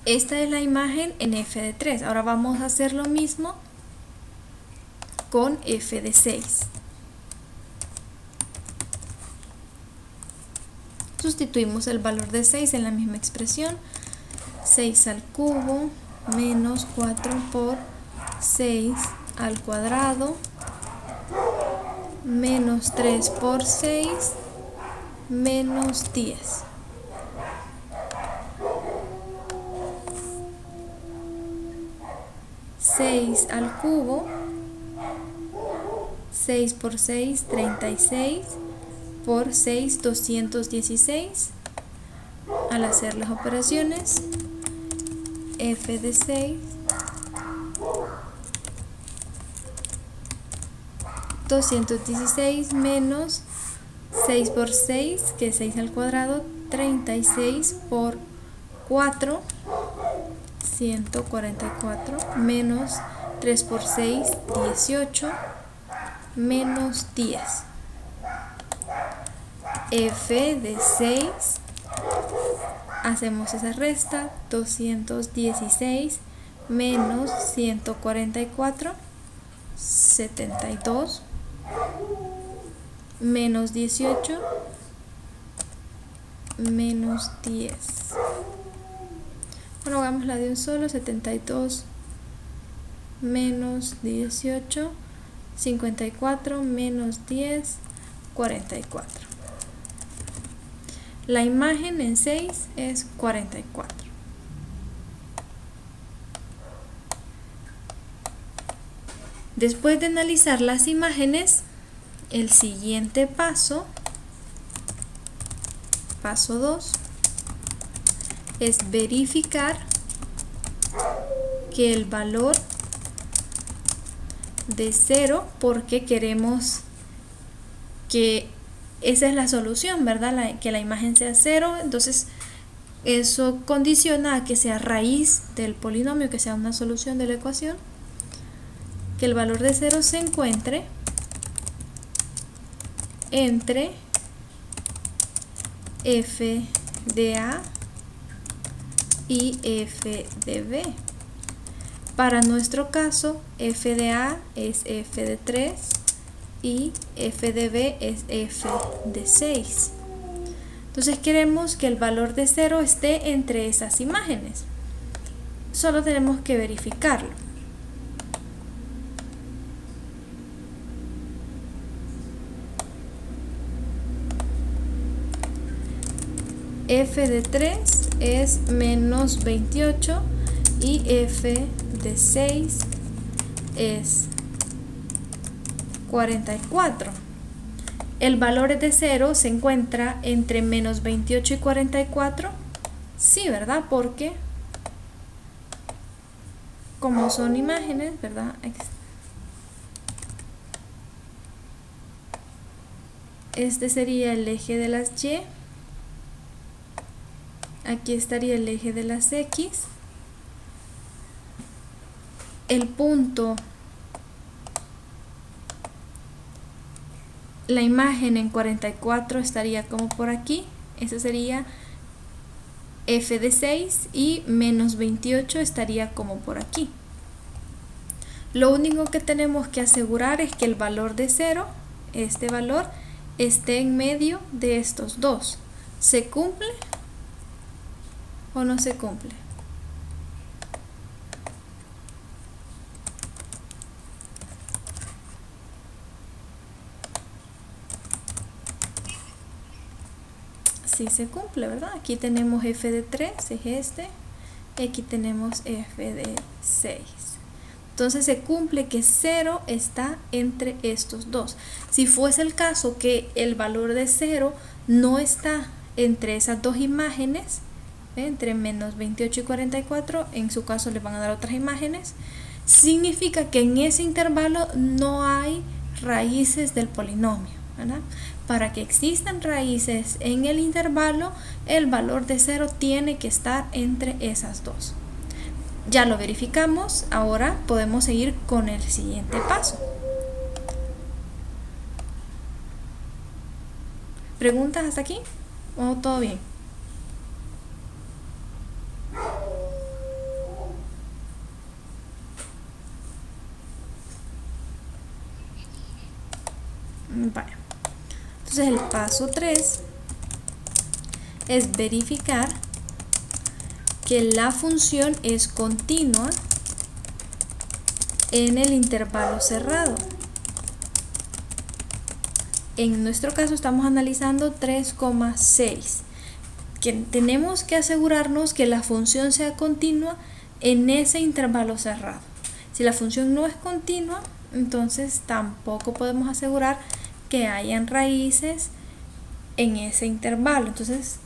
Esta es la imagen en f de 3. Ahora vamos a hacer lo mismo con f de 6. Sustituimos el valor de 6 en la misma expresión. 6 al cubo menos 4 por 6 al cuadrado menos 3 por 6 menos 10. Seis al cubo, 6 por 6, 36, por 6, 216. Al hacer las operaciones, f de 6 216 menos 6 por 6, que es 6 al cuadrado, 36 por 4, 144, menos 3 por 6, 18, menos 10. F de 6, hacemos esa resta, 216 menos 144, 72, menos 18, menos 10. Bueno, hagamos la de un solo, 72 menos 18, 54 menos 10, 44. La imagen en 6 es 44. Después de analizar las imágenes, el siguiente paso, paso 2, es verificar que el valor de 0, porque queremos que esa es la solución, ¿verdad? Que la imagen sea 0, entonces eso condiciona a que sea raíz del polinomio, que sea una solución de la ecuación, que el valor de 0 se encuentre entre f de a y f de b. Para nuestro caso, f de a es f de 3 y f de b es f de 6. Entonces queremos que el valor de 0 esté entre esas imágenes. Solo tenemos que verificarlo. F de 3 es menos 28 y f de 6 es 44. El valor de 0 se encuentra entre menos 28 y 44. Sí, ¿verdad? Porque como son imágenes, ¿verdad? Este sería el eje de las y. Aquí estaría el eje de las x. El punto, la imagen en 44 estaría como por aquí. Ese sería f de 6 y menos 28 estaría como por aquí. Lo único que tenemos que asegurar es que el valor de 0, este valor, esté en medio de estos dos. ¿Se cumple o no se cumple? Sí se cumple, ¿verdad? Aquí tenemos f de 3, es este, y aquí tenemos f de 6. Entonces se cumple que 0 está entre estos dos. Si fuese el caso que el valor de 0 no está entre esas dos imágenes, entre menos 28 y 44, en su caso le van a dar otras imágenes, significa que en ese intervalo no hay raíces del polinomio, ¿verdad? Para que existan raíces en el intervalo, el valor de 0 tiene que estar entre esas dos. Ya lo verificamos, ahora podemos seguir con el siguiente paso. ¿Preguntas hasta aquí? ¿O todo bien? Entonces el paso 3 es verificar que la función es continua en el intervalo cerrado. En nuestro caso estamos analizando 3,6. Que tenemos que asegurarnos que la función sea continua en ese intervalo cerrado. Si la función no es continua, entonces tampoco podemos asegurar que hayan raíces en ese intervalo. Entonces,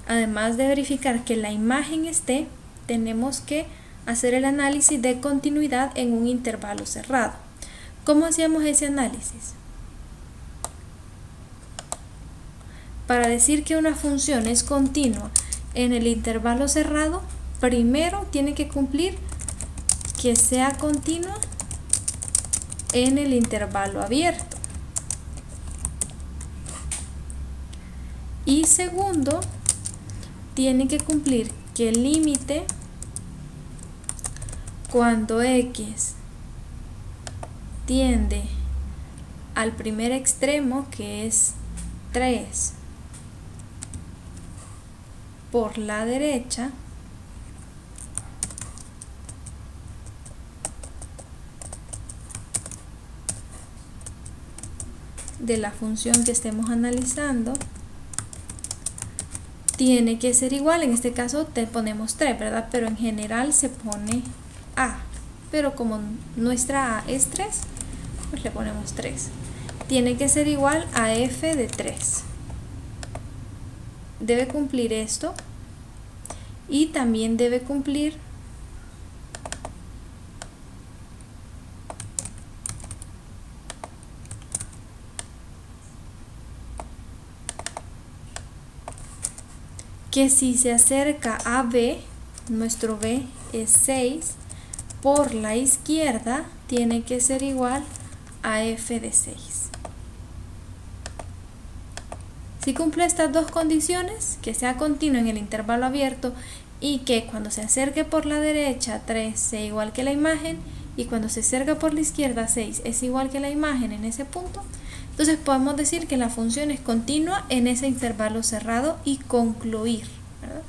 además de verificar que la imagen esté, tenemos que hacer el análisis de continuidad en un intervalo cerrado. ¿Cómo hacíamos ese análisis? Para decir que una función es continua en el intervalo cerrado, primero tiene que cumplir que sea continua en el intervalo abierto. Y segundo, tiene que cumplir que el límite cuando x tiende al primer extremo, que es 3 por la derecha, de la función que estemos analizando, tiene que ser igual. En este caso te ponemos 3, ¿verdad? Pero en general se pone a, pero como nuestra a es 3, pues le ponemos 3. Tiene que ser igual a f de 3. Debe cumplir esto y también debe cumplir que si se acerca a b, nuestro b es 6, por la izquierda tiene que ser igual a f de 6. Si cumple estas dos condiciones, que sea continuo en el intervalo abierto y que cuando se acerque por la derecha 3 sea igual que la imagen, y cuando se acerca por la izquierda 6 es igual que la imagen en ese punto, entonces podemos decir que la función es continua en ese intervalo cerrado y concluir, ¿verdad?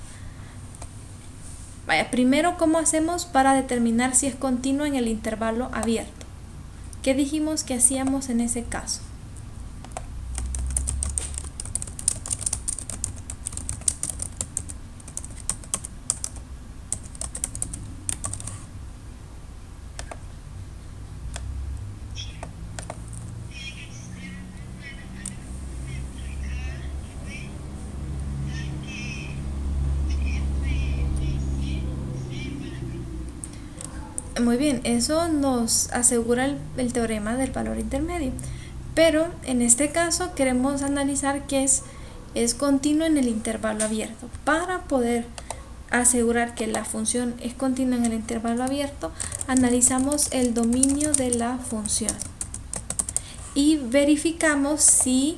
Vaya, primero, ¿cómo hacemos para determinar si es continua en el intervalo abierto? ¿Qué dijimos que hacíamos en ese caso? Muy bien, eso nos asegura el teorema del valor intermedio, pero en este caso queremos analizar que es continuo en el intervalo abierto. Para poder asegurar que la función es continua en el intervalo abierto, analizamos el dominio de la función y verificamos si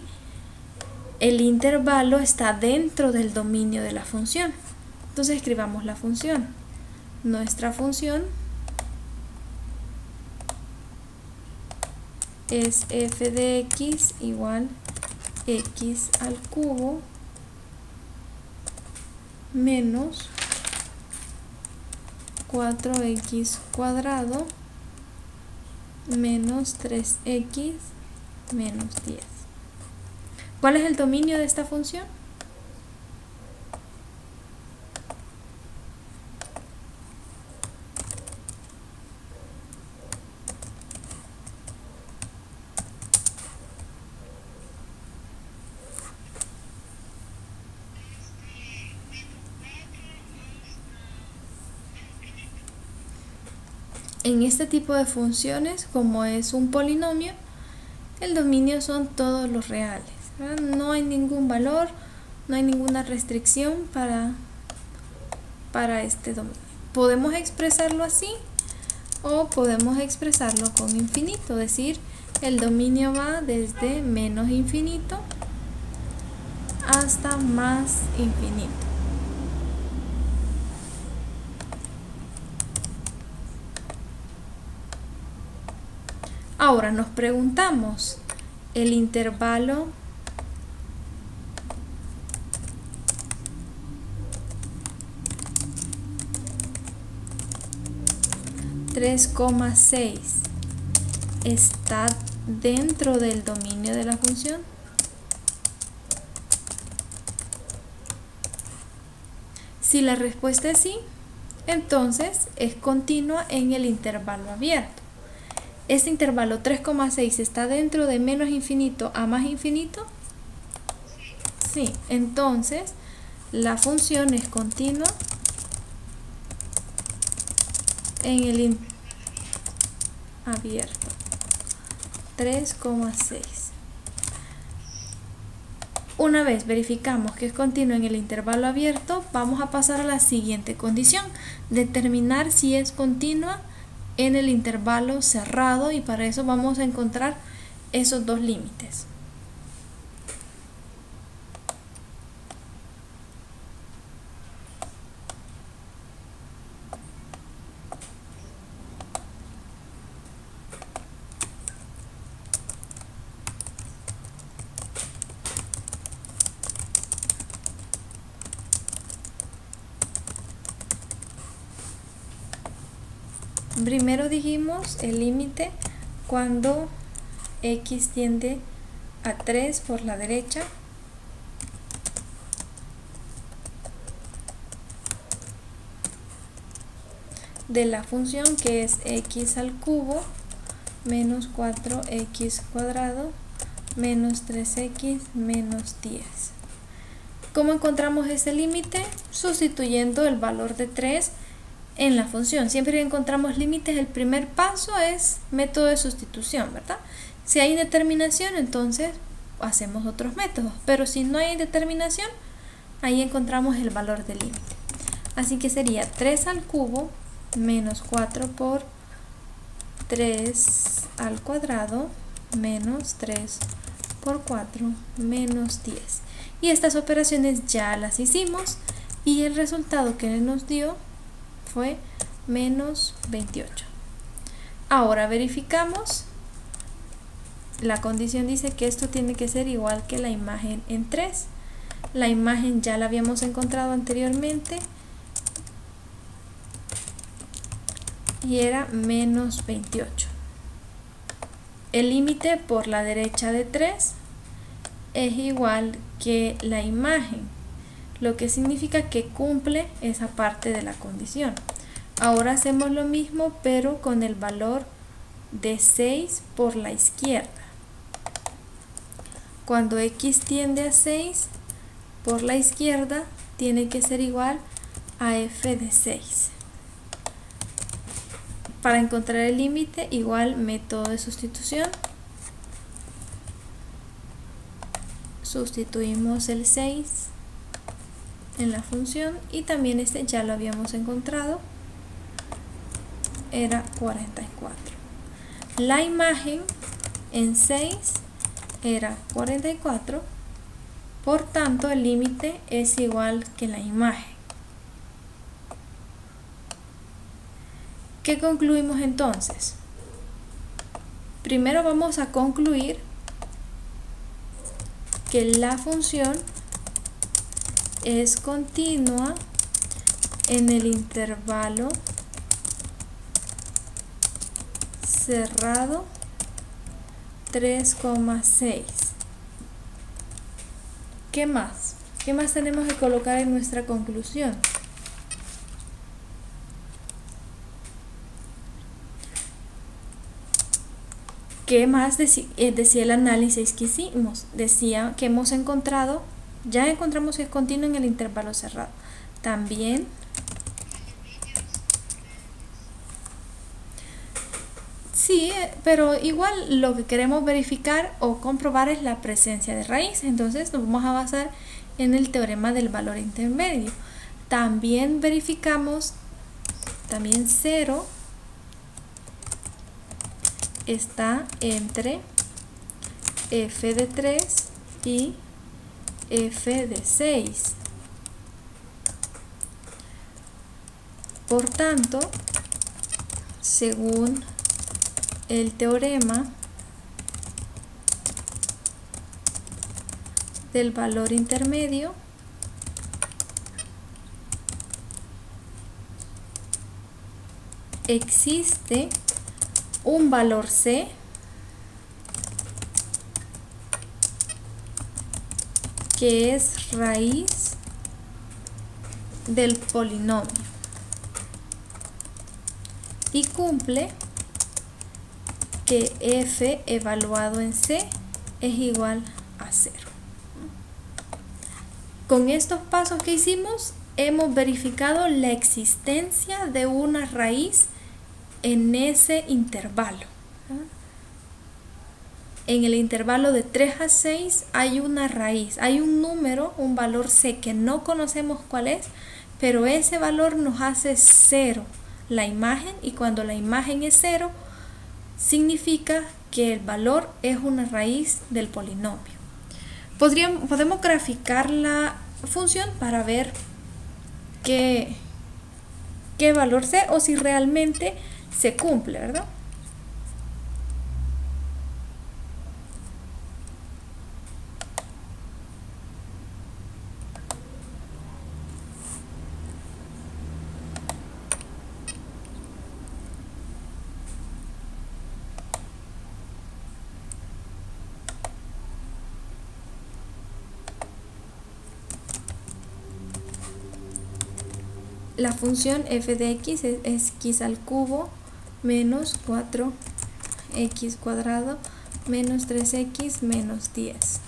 el intervalo está dentro del dominio de la función. Entonces escribamos la función. Nuestra función es f de x igual x al cubo menos 4x cuadrado menos 3x menos 10. ¿Cuál es el dominio de esta función? En este tipo de funciones, como es un polinomio, el dominio son todos los reales, ¿verdad? No hay ningún valor, no hay ninguna restricción para este dominio. Podemos expresarlo así o podemos expresarlo con infinito, es decir, el dominio va desde menos infinito hasta más infinito. Ahora nos preguntamos, ¿el intervalo 3,6 está dentro del dominio de la función. Si la respuesta es sí, entonces es continua en el intervalo abierto. Este intervalo 3,6 está dentro de menos infinito a más infinito. Sí, entonces la función es continua en el abierto 3,6. Una vez verificamos que es continua en el intervalo abierto, vamos a pasar a la siguiente condición: determinar si es continua en el intervalo cerrado, y para eso vamos a encontrar esos dos límites. Primero dijimos el límite cuando x tiende a 3 por la derecha, de la función que es x al cubo menos 4x cuadrado menos 3x menos 10. ¿Cómo encontramos ese límite? Sustituyendo el valor de 3 en la función. Siempre que encontramos límites, el primer paso es método de sustitución, ¿verdad? Si hay determinación, entonces hacemos otros métodos, pero si no hay determinación, ahí encontramos el valor del límite. Así que sería 3 al cubo menos 4 por 3 al cuadrado menos 3 por 4 menos 10. Y estas operaciones ya las hicimos y el resultado que nos dio fue menos 28. Ahora verificamos. La condición dice que esto tiene que ser igual que la imagen en 3. La imagen ya la habíamos encontrado anteriormente y era menos 28. El límite por la derecha de 3 es igual que la imagen, lo que significa que cumple esa parte de la condición. Ahora hacemos lo mismo, pero con el valor de 6 por la izquierda. Cuando x tiende a 6 por la izquierda, tiene que ser igual a f de 6. Para encontrar el límite, igual método de sustitución. Sustituimos el 6 en la función y también este ya lo habíamos encontrado, era 44. La imagen en 6 era 44, por tanto el límite es igual que la imagen. ¿Qué concluimos entonces? Primero vamos a concluir que la función es continua en el intervalo cerrado 3,6. ¿Qué más? ¿Qué más tenemos que colocar en nuestra conclusión? ¿Qué más decía el análisis que hicimos? Decía que hemos encontrado, ya encontramos que es continuo en el intervalo cerrado. También sí, pero igual lo que queremos verificar o comprobar es la presencia de raíz. Entonces nos vamos a basar en el teorema del valor intermedio. También verificamos, también 0 está entre f de 3 y f de 6. Por tanto, según el teorema del valor intermedio, existe un valor c que es raíz del polinomio y cumple que f evaluado en c es igual a 0. Con estos pasos que hicimos, hemos verificado la existencia de una raíz en ese intervalo. En el intervalo de 3 a 6 hay una raíz, hay un número, un valor c que no conocemos cuál es, pero ese valor nos hace 0 la imagen, y cuando la imagen es 0, significa que el valor es una raíz del polinomio. Podemos graficar la función para ver qué valor c o si realmente se cumple, ¿verdad? La función f de x es x al cubo menos 4x cuadrado menos 3x menos 10.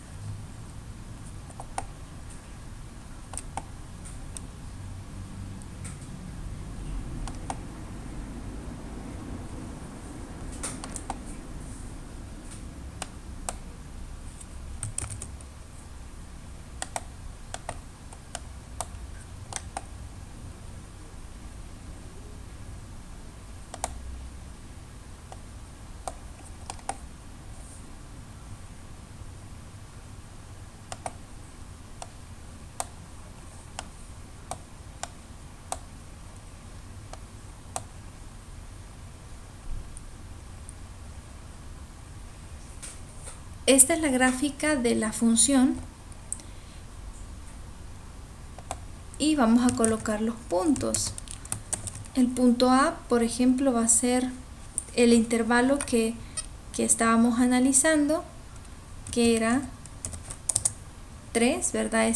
Esta es la gráfica de la función y vamos a colocar los puntos. El punto A, por ejemplo, va a ser el intervalo que estábamos analizando, que era 3, ¿verdad?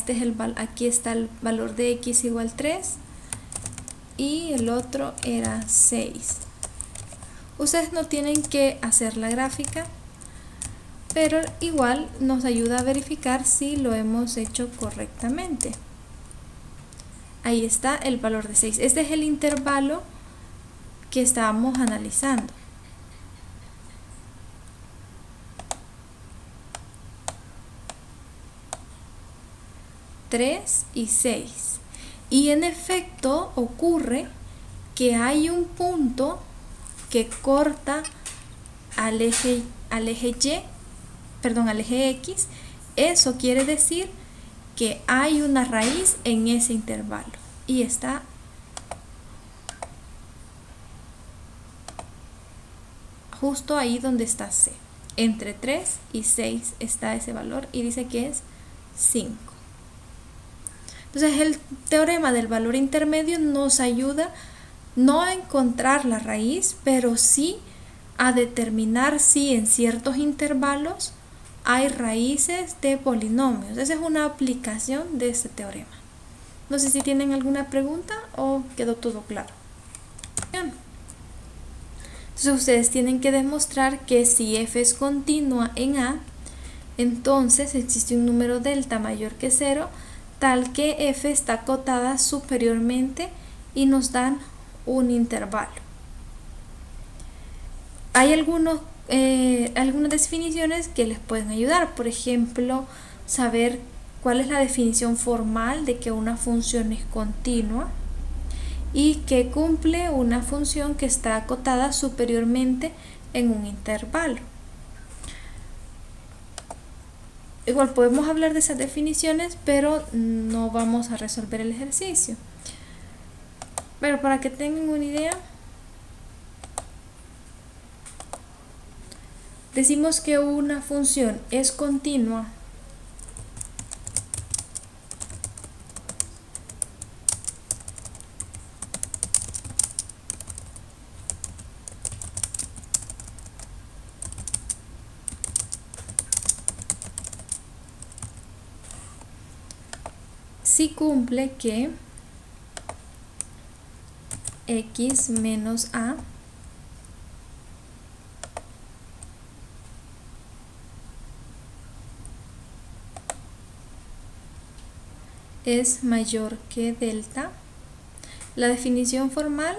Aquí está el valor de x igual 3 y el otro era 6. Ustedes no tienen que hacer la gráfica, pero igual nos ayuda a verificar si lo hemos hecho correctamente. Ahí está el valor de 6. Este es el intervalo que estábamos analizando. (3 y 6). Y en efecto ocurre que hay un punto que corta al eje X. Eso quiere decir que hay una raíz en ese intervalo y está justo ahí donde está C. Entre 3 y 6 está ese valor y dice que es 5. Entonces el teorema del valor intermedio nos ayuda no a encontrar la raíz, pero sí a determinar si en ciertos intervalos hay raíces de polinomios. Esa es una aplicación de este teorema. No sé si tienen alguna pregunta o quedó todo claro. Entonces ustedes tienen que demostrar que si f es continua en A, entonces existe un número delta mayor que 0, tal que f está acotada superiormente y nos dan un intervalo. Hay algunas definiciones que les pueden ayudar. Por ejemplo, saber cuál es la definición formal de que una función es continua y que cumple una función que está acotada superiormente en un intervalo. Igual podemos hablar de esas definiciones, pero no vamos a resolver el ejercicio. Pero para que tengan una idea, decimos que una función es continua si cumple que x menos a es mayor que delta. La definición formal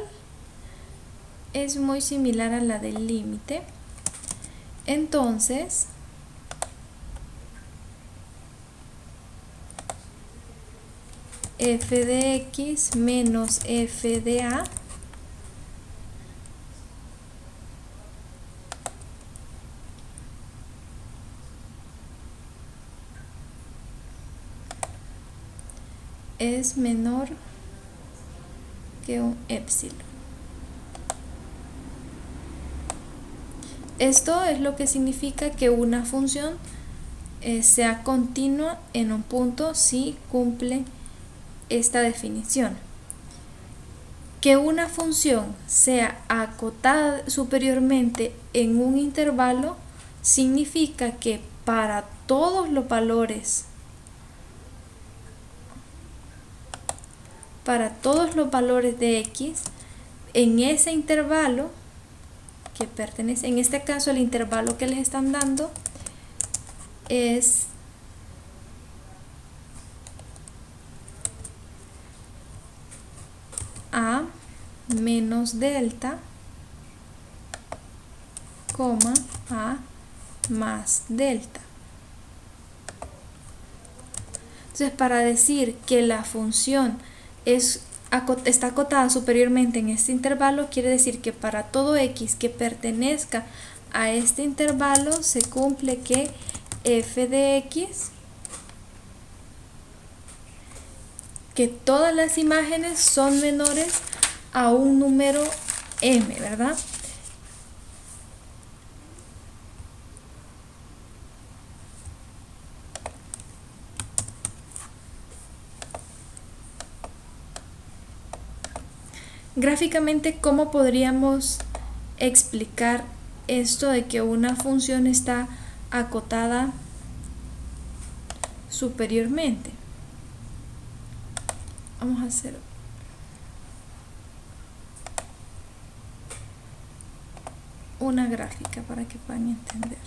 es muy similar a la del límite. Entonces, f de x menos f de a es menor que un épsilon. Esto es lo que significa que una función sea continua en un punto si cumple esta definición. Que una función sea acotada superiormente en un intervalo significa que para todos los valores de x en ese intervalo que pertenece, en este caso el intervalo que les están dando es a menos delta, a más delta. Entonces, para decir que la función está acotada superiormente en este intervalo, quiere decir que para todo x que pertenezca a este intervalo se cumple que f de x, que todas las imágenes son menores a un número m, ¿verdad? Gráficamente, ¿cómo podríamos explicar esto de que una función está acotada superiormente? Vamos a hacer una gráfica para que puedan entender.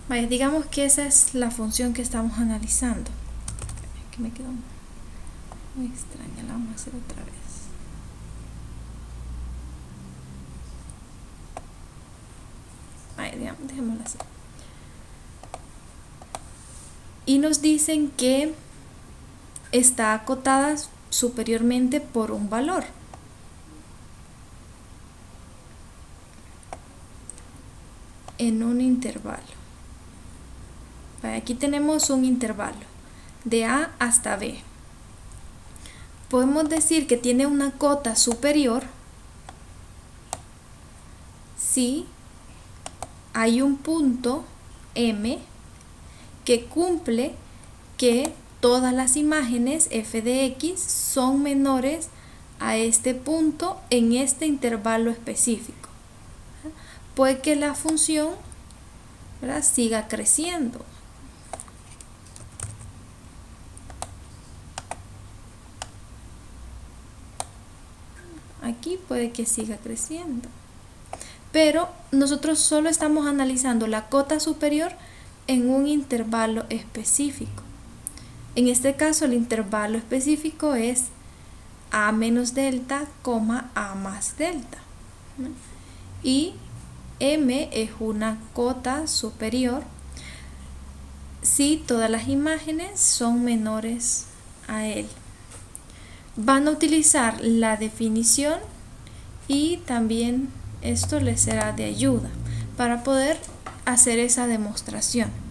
Vaya, digamos que esa es la función que estamos analizando. Aquí me quedó muy extraña, la vamos a hacer otra vez. Vaya, dejémosla así. Y nos dicen que está acotada superiormente por un valor. En un intervalo. Aquí tenemos un intervalo de A hasta B. Podemos decir que tiene una cota superior si hay un punto M que cumple que todas las imágenes f de x son menores a este punto en este intervalo específico. Puede que la función, ¿verdad?, siga creciendo. Aquí puede que siga creciendo, pero nosotros solo estamos analizando la cota superior en un intervalo específico. En este caso el intervalo específico es a menos delta, a más delta, ¿no? Y m es una cota superior si todas las imágenes son menores a él. Van a utilizar la definición y también Esto les será de ayuda para poder hacer esa demostración.